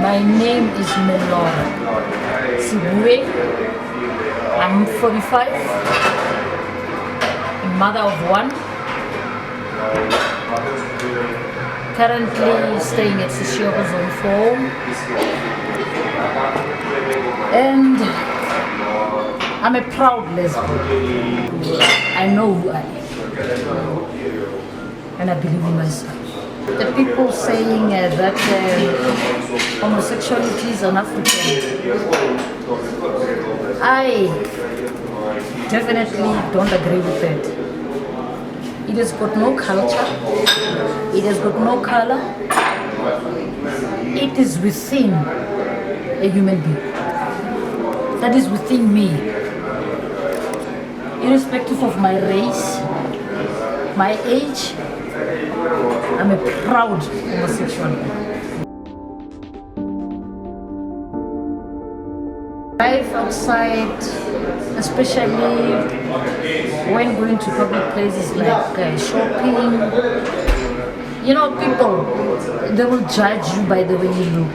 My name is Melora Sibue. I'm 45, a mother of one. Currently staying at Sishiro Zone 4. And I'm a proud lesbian. I know who I am. And I believe in myself. The people saying that homosexuality is an African, I definitely don't agree with that. It has got no culture, it has got no color, it is within a human being. That is within me. Irrespective of my race, my age, I'm a proud homosexual. Life outside, especially when going to public places like shopping, you know, people, they will judge you by the way you look.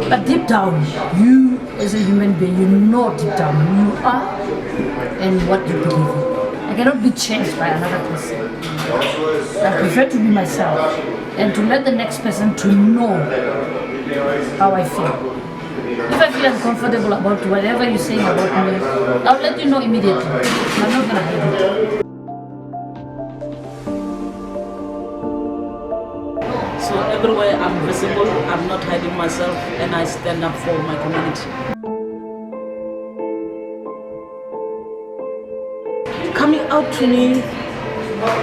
But deep down, you as a human being, you know deep down who you are and what you believe in. I cannot be changed by another person. I prefer to be myself and to let the next person to know how I feel. If I feel uncomfortable about whatever you're saying about me, I'll let you know immediately. I'm not gonna hide it. So everywhere I'm visible, I'm not hiding myself, and I stand up for my community. Coming out to me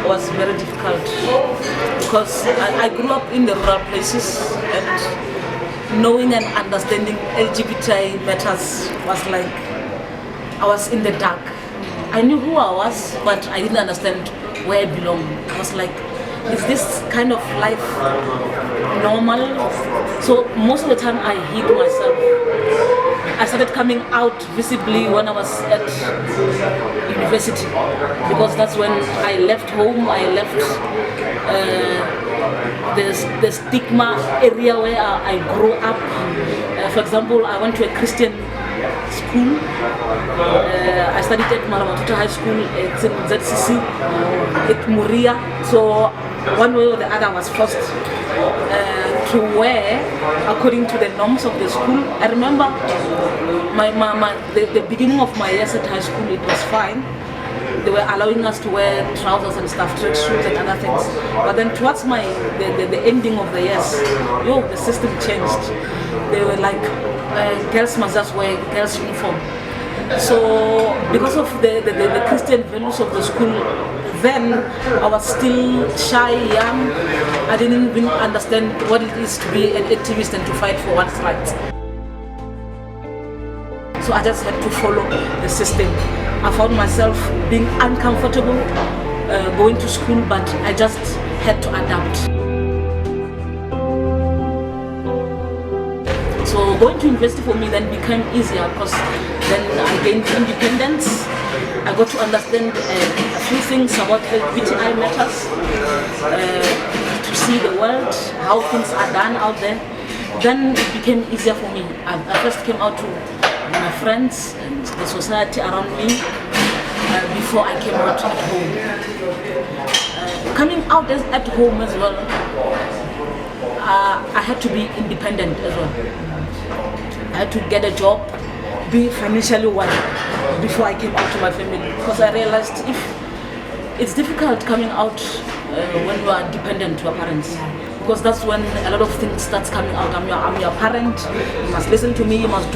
was very difficult because I grew up in the rural places, and knowing and understanding LGBTI matters was like I was in the dark. I knew who I was, but I didn't understand where I belonged. I was like, is this kind of life normal? So most of the time I hid myself. I started coming out visibly when I was at university, because that's when I left home. I left the stigma area where I grew up. For example, I went to a Christian school. I studied at Maramatuta High School. It's in ZCC, at Muria. So one way or the other I was forced to wear according to the norms of the school. I remember the beginning of my years at high school, it was fine. They were allowing us to wear trousers and stuff, track shoes and other things. But then towards the ending of the years, the system changed. They were like, girls must just wear girls' uniform. So because of the Christian values of the school, then I was still shy, young. I didn't even understand what it is to be an activist and to fight for one's rights. So I just had to follow the system. I found myself being uncomfortable going to school, but I just had to adapt. So going to university for me then became easier, because then I gained independence. I got to understand a few things about LGBTI matters, to see the world, how things are done out there. Then it became easier for me. I first came out to my friends and the society around me before I came out at home. Coming out at home as well, I had to be independent as well. I had to get a job, be financially well before I came out to my family, because I realized it's difficult coming out when you are dependent to your parents, because that's when a lot of things starts coming out. I'm your parent, you must listen to me, you must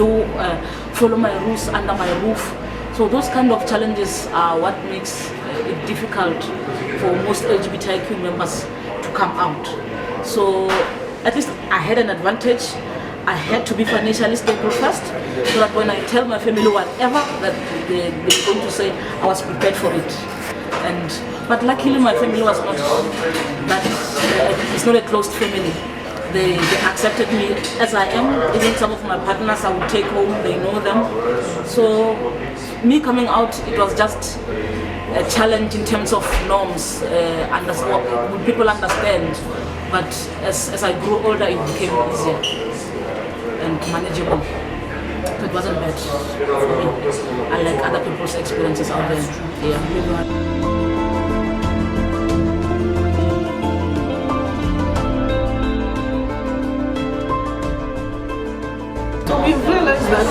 follow my rules under my roof. So those kind of challenges are what makes it difficult for most LGBTIQ members to come out. So at least I had an advantage. I had to be financially stable first, so that when I tell my family whatever that they're going to say, I was prepared for it. But luckily my family was not that, it's not a closed family. they accepted me as I am. Even some of my partners I would take home, they know them. So me coming out, it was just a challenge in terms of norms, would people understand? But as I grew older, it became easier and manageable. So it wasn't bad for me. I like other people's experiences out there. Yeah. So we've realized that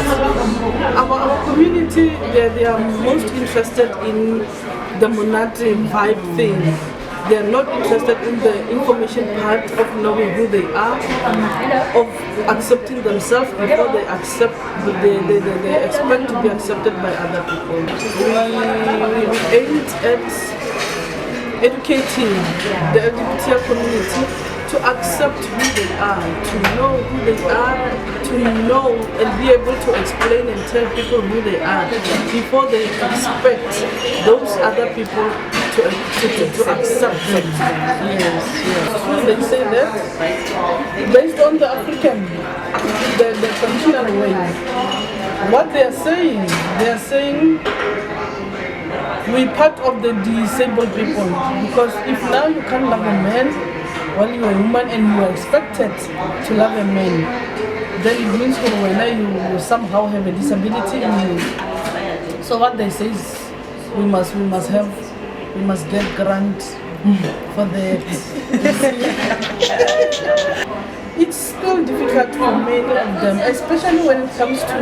our community, they are most interested in the monate vibe thing. They are not interested in the information part of knowing who they are, of accepting themselves before they accept. They expect to be accepted by other people. We aimed at educating the LGBTI community to accept who they are, to know who they are, to know and be able to explain and tell people who they are before they expect those other people to accept them. Yes. So they say that based on the African, the traditional way, what they are saying we're part of the disabled people, because if now you can't love a man while you're a woman and you are expected to love a man, then it means when you somehow have a disability in you. So what they say is we must get grant for that. It's still difficult for many of them, especially when it comes to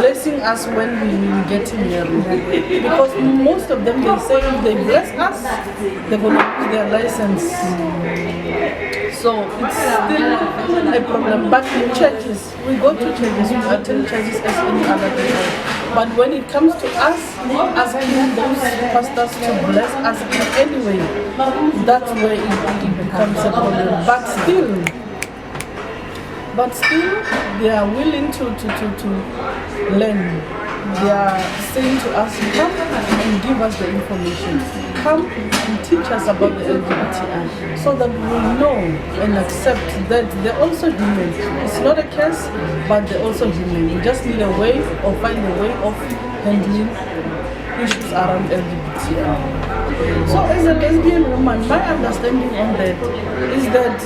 blessing us when we get married. Because most of them, they say if they bless us, they're going to lose their license. So it's still a problem. But in churches, we go to churches, we attend churches as any other people. But when it comes to us, asking those pastors to bless us in any way, that's where it becomes a problem. But still, they are willing to learn. They are saying to us, come and give us the information. Come and teach us about the LGBTI, so that we know and accept that they're also human. It's not a curse, but they're also human. We just need a way, or find a way of handling issues around LGBTI. So as a lesbian woman, my understanding on that is that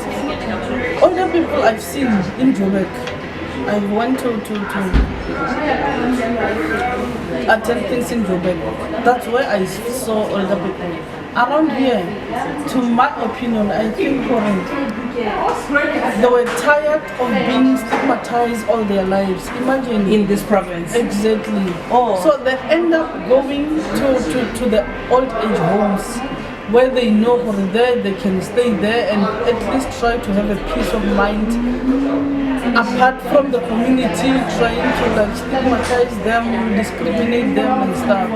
older people I've seen in Joburg, I went to attend things in Joburg. That's where I saw older people. Around here, to my opinion, I think they were tired of being stigmatized all their lives. Imagine In this province. exactly. Oh. So they end up going to the old age homes, where they know from there they can stay there and at least try to have a peace of mind, apart from the community trying to stigmatize them, discriminate them and stuff.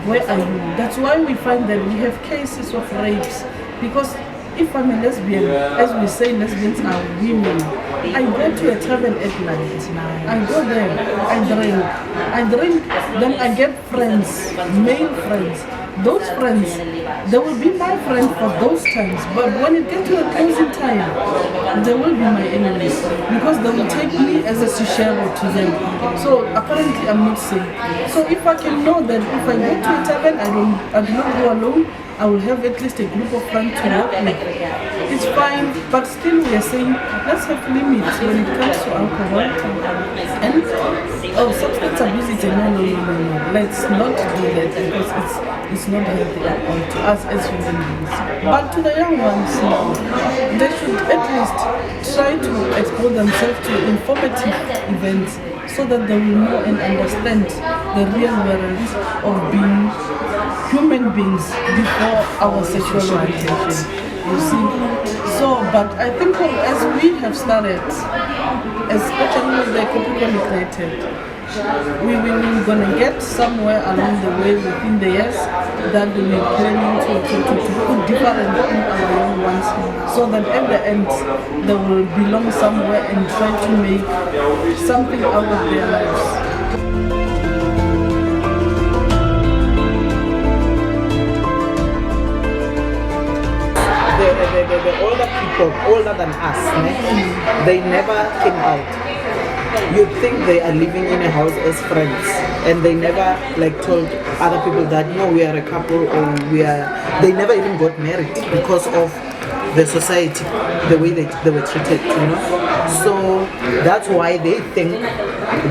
Where are you? That's why we find that we have cases of rapes, because if I'm a lesbian, as we say, lesbians are women. I go to a tavern at night. I go there, I drink, then I get friends, male friends. Those friends, they will be my friends for those times, but when it gets to the closing time, they will be my enemies, because they will take me as a shishero to them. So apparently I'm not safe. So if I can know that if I go to a tavern, I do not go alone, I will have at least a group of friends to work with. It's fine, but still we are saying, let's have limits when it comes to alcohol and substance abuse. It's a no. Let's not do that, because it's not healthy to us as human beings. But to the young ones, they should at least try to expose themselves to informative events, so that they will know and understand the real world of being human beings before our sexual orientation. You see? So, but I think as we have started, especially with the Capricorn created, we're gonna get somewhere along the way within the years that we're planning to put different in our young ones, so that at the end they will belong somewhere and try to make something out of their lives. The older people people older than us, they never came out. You'd think they are living in a house as friends, and they never like told other people that no, we are a couple, or they never even got married because of the society, the way they were treated, So that's why they think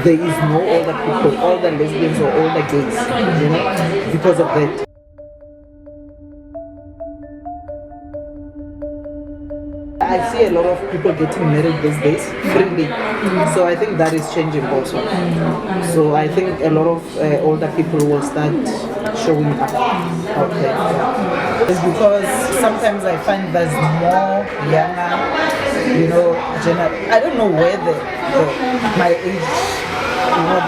there is no older people, older lesbians or older gays, because of that. I see a lot of people getting married these days freely, so I think that is changing also. So I think a lot of older people will start showing up out there. It's because sometimes I find there's more younger, I don't know where my age,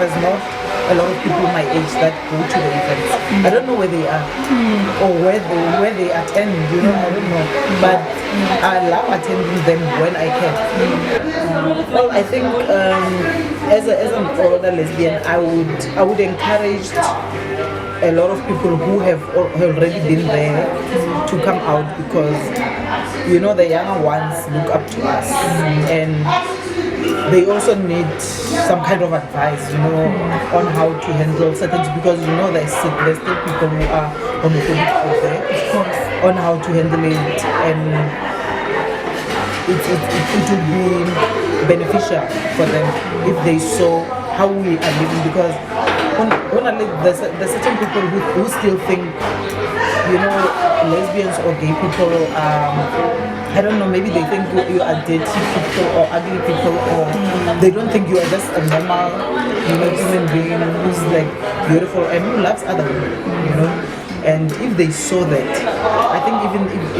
there's not a lot of people my age that go to the events. I don't know where they are or where they attend, I don't know. But I love attending them when I can. Well, I think as an older lesbian, I would encourage a lot of people who have already been there to come out, because the younger ones look up to us, and they also need some kind of advice, on how to handle certain things, because there's still people who are homophobic out there, of course, on how to handle it, and it would be beneficial for them if they saw how we are living, because there's certain people who still think, lesbians or gay people, I don't know, maybe they think you are dirty people or ugly people, or they don't think you are just a normal, human being who's like beautiful and who loves other people, And if they saw that, I think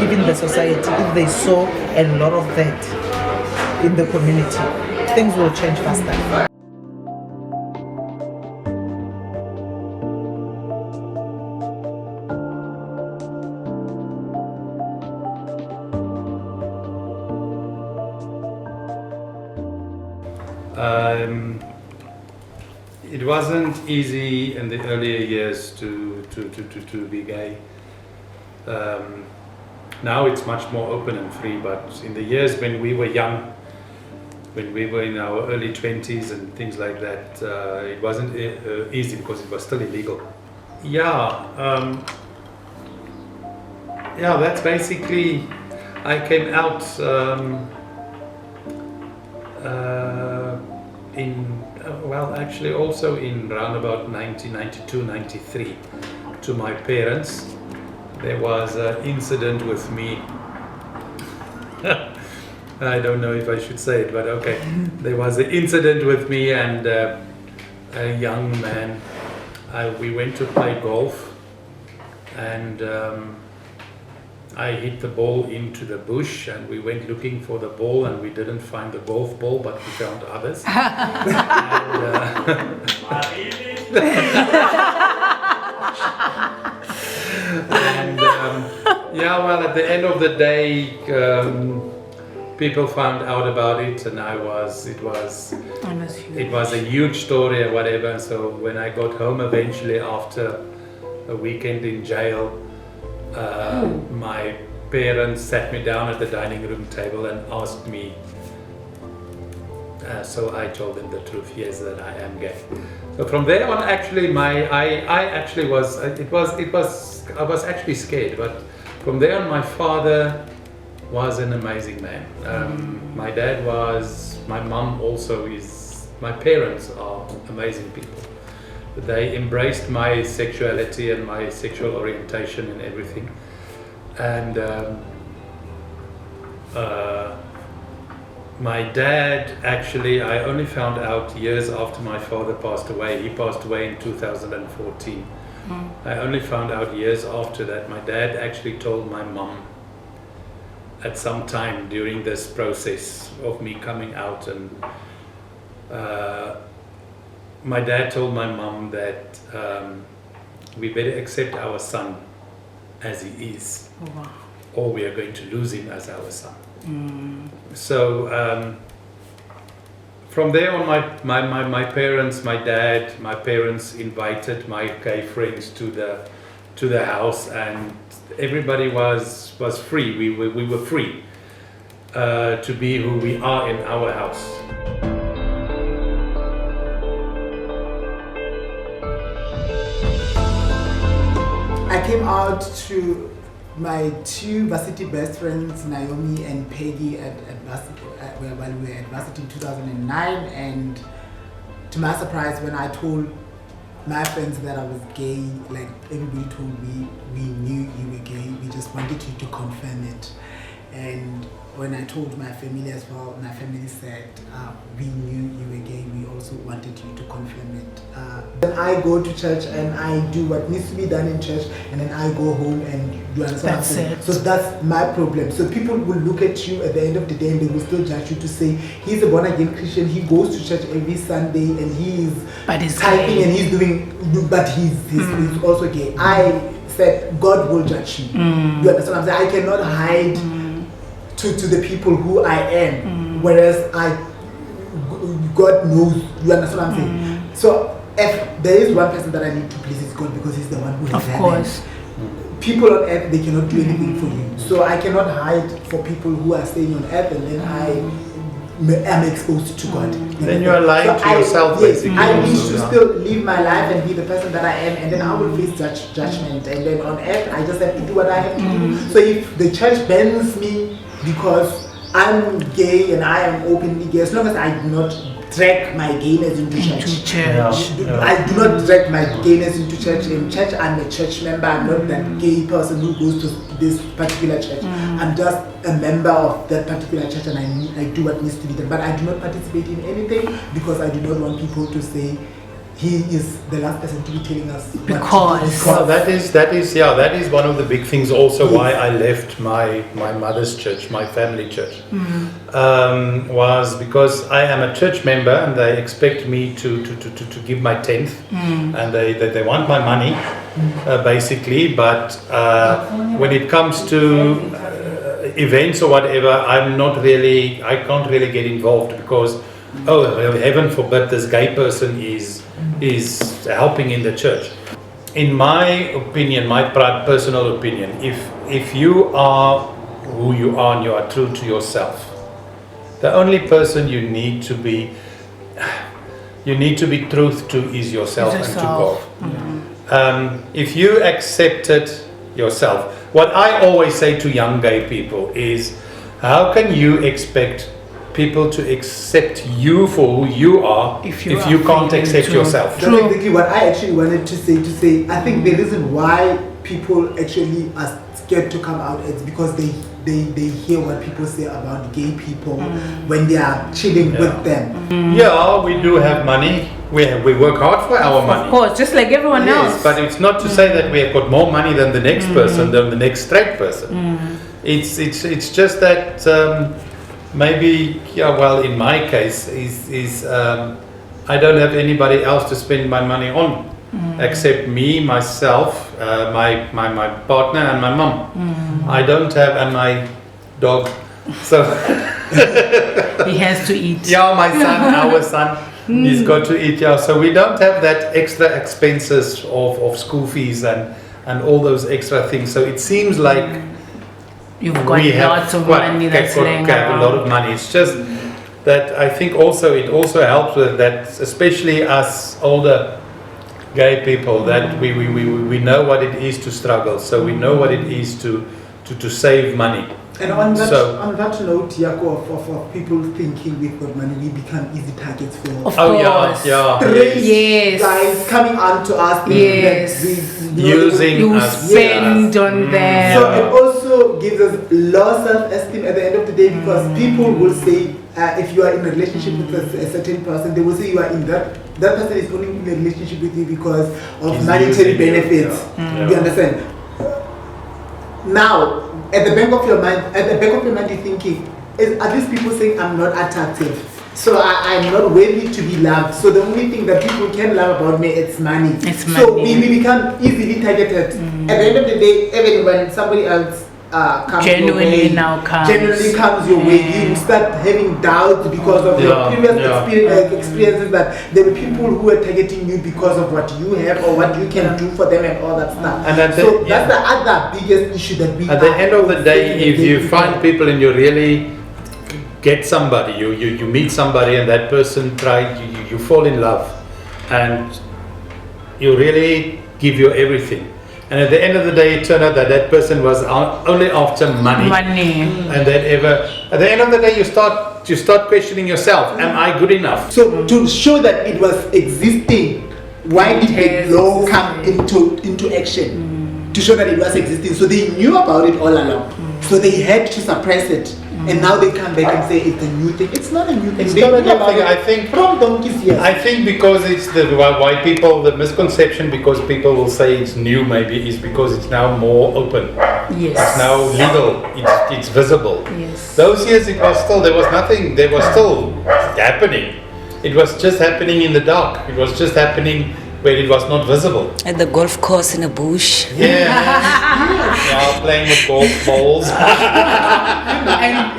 even the society, if they saw a lot of that in the community, things will change faster. It wasn't easy in the earlier years to be gay. Now it's much more open and free, but in the years when we were young, when we were in our early 20s and things like that, it wasn't easy because it was still illegal. That's basically, I came out also in around about 1992, 93 to my parents. There was an incident with me. I don't know if I should say it, but okay. There was an incident with me and a young man. We went to play golf, and I hit the ball into the bush, and we went looking for the ball, and we didn't find the golf ball, but we found others. At the end of the day, people found out about it, and it was a huge story or whatever. So when I got home eventually after a weekend in jail, my parents sat me down at the dining room table and asked me, so I told them the truth, yes, that I am gay. So from there on, actually, I was actually scared, but from there on, my father was an amazing man. My dad was, my mom also is, my parents are amazing people. They embraced my sexuality and my sexual orientation and everything. And my dad, actually, I only found out years after my father passed away. He passed away in 2014. I only found out years after that. My dad actually told my mom at some time during this process of me coming out, and my dad told my mom that we better accept our son as he is, or we are going to lose him as our son. So from there on, my parents, my dad, my parents invited my gay friends to the house, and everybody was free. We were free. to be who we are in our house. I came out to my two varsity best friends, Naomi and Peggy, at varsity, while we were at varsity in 2009, and to my surprise, when I told my friends that I was gay, like everybody told me, we knew you were gay, we just wanted you to confirm it. And when I told my family as well, my family said, we knew you were gay, we also wanted you to confirm it. Then I go to church and I do what needs to be done in church, and then I go home and do understand. That's it. So that's my problem. So people will look at you at the end of the day and they will still judge you to say, he's a born again Christian, he goes to church every Sunday and he is typing and he's doing, but he's also gay. I said, God will judge you. You understand what I'm saying? I cannot hide to the people who I am, whereas God knows, you understand what I'm saying? So if there is one person that I need to please, it's God, because he's the one who is Of course. People on earth, they cannot do anything for you. So I cannot hide for people who are staying on earth, and then I am exposed to God. Then you are lying to yourself, basically. I need to still live my life and be the person that I am, and then I will face judgment. And then on earth, I just have to do what I have to do. So if the church bans me because I'm gay and I am openly gay, as long as I do not drag my gayness into church. I do not drag my gayness into church. In church, I'm a church member. I'm not that gay person who goes to this particular church. I'm just a member of that particular church, and I do what needs to be done. But I do not participate in anything because I do not want people to say he is the last person to be telling us. Because well, that is one of the big things also why I left my mother's church, my family church, was because I am a church member and they expect me to give my tenth, and they want my money, basically, but when it comes to events or whatever, I can't really get involved because, oh, heaven forbid this gay person is helping in the church. In my opinion, my personal opinion, if you are who you are and you are true to yourself, the only person you need to be truth to is yourself and to God. If you accepted yourself, what I always say to young gay people is, how can you expect people to accept you for who you are if you can't accept yourself? That's exactly what I actually wanted to say. I think the reason why people actually are scared to come out is because they hear what people say about gay people when they are chilling with them. Yeah, we do have money. We work hard for our money. of course, just like everyone else. But it's not to say that we have got more money than the next person, than the next straight person. It's just that maybe, well, in my case, I don't have anybody else to spend my money on except me, myself, my partner, and my mum. I don't have, and my dog. So He has to eat. yeah, my son, our son, he's got to eat. Yeah, so we don't have that extra expenses of school fees and all those extra things. So it seems like You've got lots of money that's laying around. A lot of money. It's just that I think it also helps with that, especially us older gay people, that we know what it is to struggle. So we know what it is to save money. And on that note, Jaco, of people thinking we've got money, we become easy targets for Yes. guys coming on to us. Using you us. spend on them. So it also gives us low self-esteem at the end of the day, because people will say, if you are in a relationship with a certain person, they will say you are in that person is only in a relationship with you because of monetary benefits. You understand? Now, at the back of your mind, you're thinking, at least people saying I'm not attractive, so I'm not worthy to be loved. So the only thing that people can love about me is money. So we become easily targeted. At the end of the day, even when somebody else comes genuinely comes your way, you start having doubts because of your previous experiences, that there were people who were targeting you because of what you have or what you can do for them and all that stuff. And that's the other biggest issue that we at the end of the day, if you find people and you really get somebody, you meet somebody, and that person you fall in love, and you really give your everything. And at the end of the day, it turned out that that person was only after money. And then at the end of the day, you start questioning yourself. Am I good enough? So to show that it was existing, why did the law come into action? To show that it was existing. So they knew about it all along. So they had to suppress it. And now they come back and say it's a new thing. It's not a new thing. It's not a new thing. I think from donkeys years. I think because it's why people, the misconception, because people will say it's new, maybe is because it's now more open. Yes. It's now legal. It's visible. Yes. Those years it was still, there was nothing. There was still happening. It was just happening in the dark. It was just happening where it was not visible. At the golf course in a bush. Yeah. Yeah, playing with golf balls. And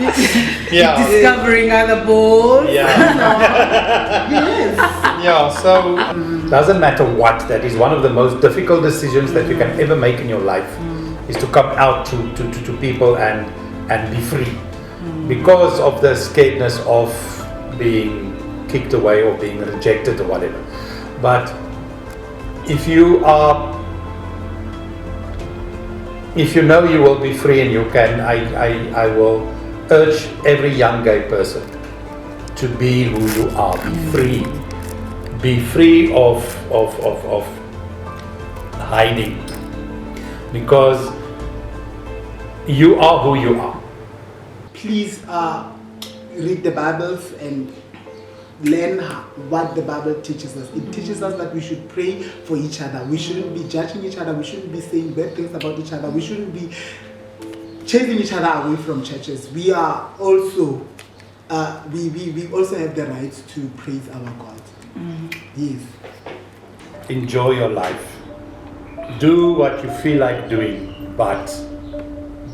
Yeah. discovering other balls. Yeah. Yeah, so doesn't matter what, that is one of the most difficult decisions that you can ever make in your life, is to come out to people and be free, because of the scaredness of being kicked away or being rejected or whatever. But if you know you will be free and you can, I will urge every young gay person to be who you are. Be free of hiding, because you are who you are. Please read the Bibles and learn what the Bible teaches us. It teaches us that we should pray for each other. We shouldn't be judging each other. We shouldn't be saying bad things about each other. We shouldn't be chasing each other away from churches. We are also we also have the right to praise our God. Yes. Enjoy your life. Do what you feel like doing, but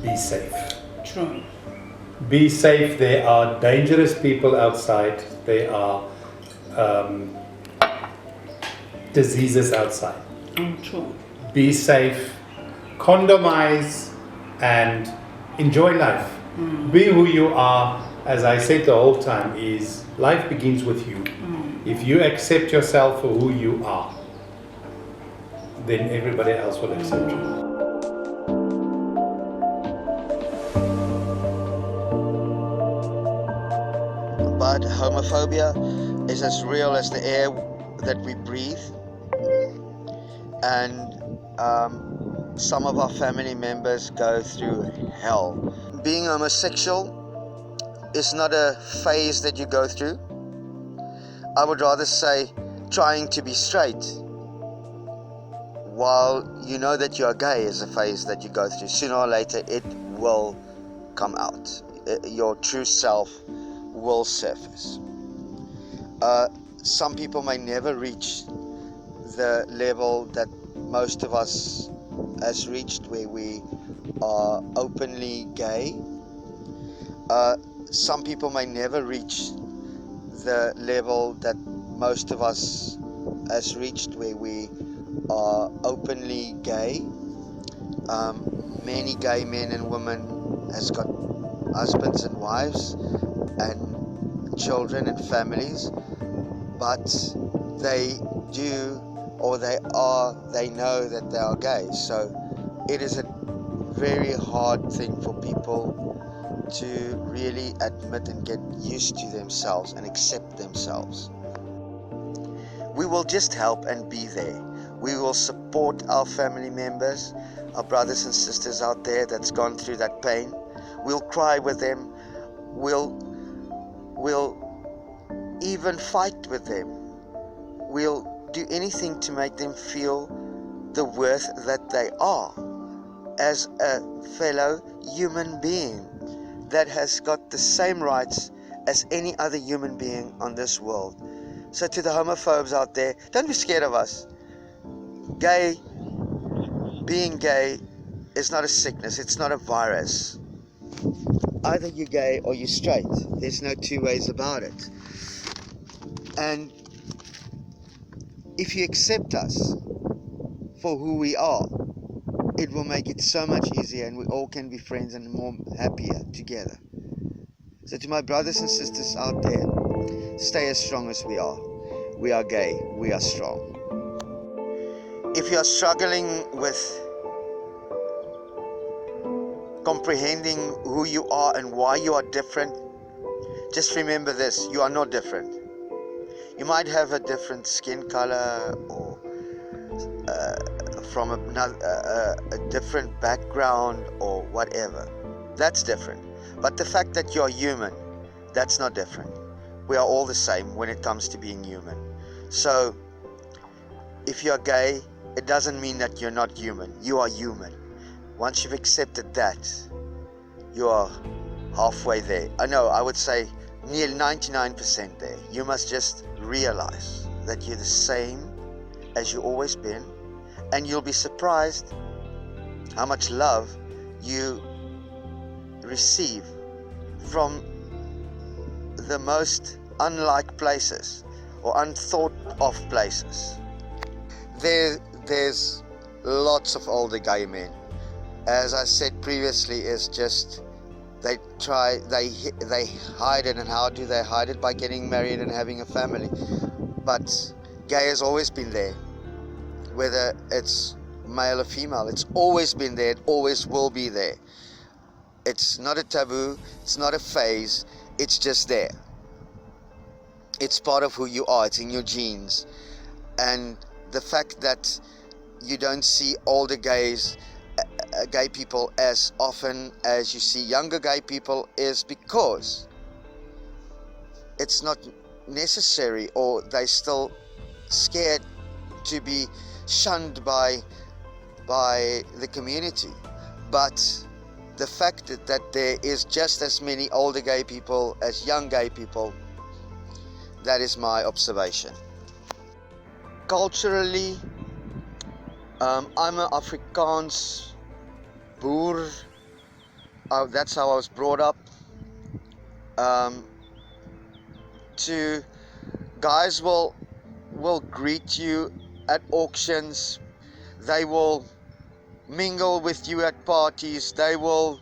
be safe. True. Be safe. There are dangerous people outside. There are diseases outside. True. Be safe. Condomize and enjoy life. Be who you are. As I said the whole time, is life begins with you. If you accept yourself for who you are, then everybody else will accept you. But homophobia is as real as the air that we breathe, and some of our family members go through hell. Being homosexual is not a phase that you go through. I would rather say trying to be straight, while you know that you are gay, is a phase that you go through. Sooner or later it will come out. Your true self will surface. Some people may never reach the level that most of us has reached, where we are openly gay. Some people may never reach the level that most of us has reached, where we are openly gay. Many gay men and women has got husbands and wives and children and families, but they do, or they know that they are gay. So it is a very hard thing for people to really admit and get used to themselves and accept themselves. We will just help and be there. We will support our family members, our brothers and sisters out there that's gone through that pain. We'll cry with them. We'll even fight with them. We'll do anything to make them feel the worth that they are as a fellow human being that has got the same rights as any other human being on this world. So to the homophobes out there, don't be scared of us. Being gay is not a sickness, it's not a virus. Either you're gay or you're straight. There's no two ways about it. And if you accept us for who we are, it will make it so much easier, and we all can be friends and more happier together. So to my brothers and sisters out there, stay as strong as we are. We are gay, we are strong. If you are struggling with comprehending who you are and why you are different, just remember this: you are not different. You might have a different skin color or from a different background or whatever. That's different. But the fact that you're human, that's not different. We are all the same when it comes to being human. So if you're gay, it doesn't mean that you're not human. You are human. Once you've accepted that, you are halfway there. I know, I would say nearly 99% there. You must just realize that you're the same as you've always been, and you'll be surprised how much love you receive from the most unlike places or unthought of places. There's lots of older gay men. As I said previously, it's just they hide it. And how do they hide it? By getting married and having a family. But gay has always been there, whether it's male or female. It's always been there. It always will be there. It's not a taboo. It's not a phase. It's just there. It's part of who you are. It's in your genes. And the fact that you don't see older gay people as often as you see younger gay people is because it's not necessary, or they're still scared to be shunned by the community. But the fact that there is just as many older gay people as young gay people, that is my observation. Culturally, I'm an Afrikaans boer. That's how I was brought up. Guys will greet you at auctions. They will mingle with you at parties. They will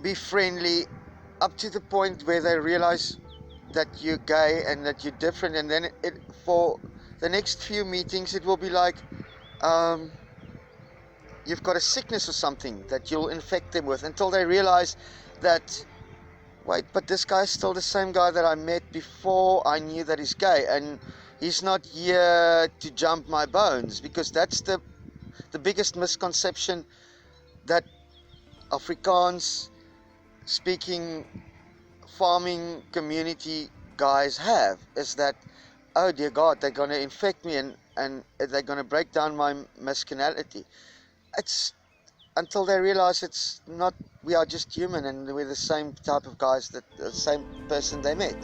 be friendly up to the point where they realize that you're gay and that you're different, and then for the next few meetings it will be like you've got a sickness or something that you'll infect them with, until they realize that, wait, but this guy's still the same guy that I met before I knew that he's gay, and he's not here to jump my bones. Because that's the biggest misconception that Afrikaans speaking farming community guys have, is that, oh dear God, they're going to infect me and they're going to break down my masculinity. It's until they realize it's not, we are just human and we're the same type of guys, that the same person they met.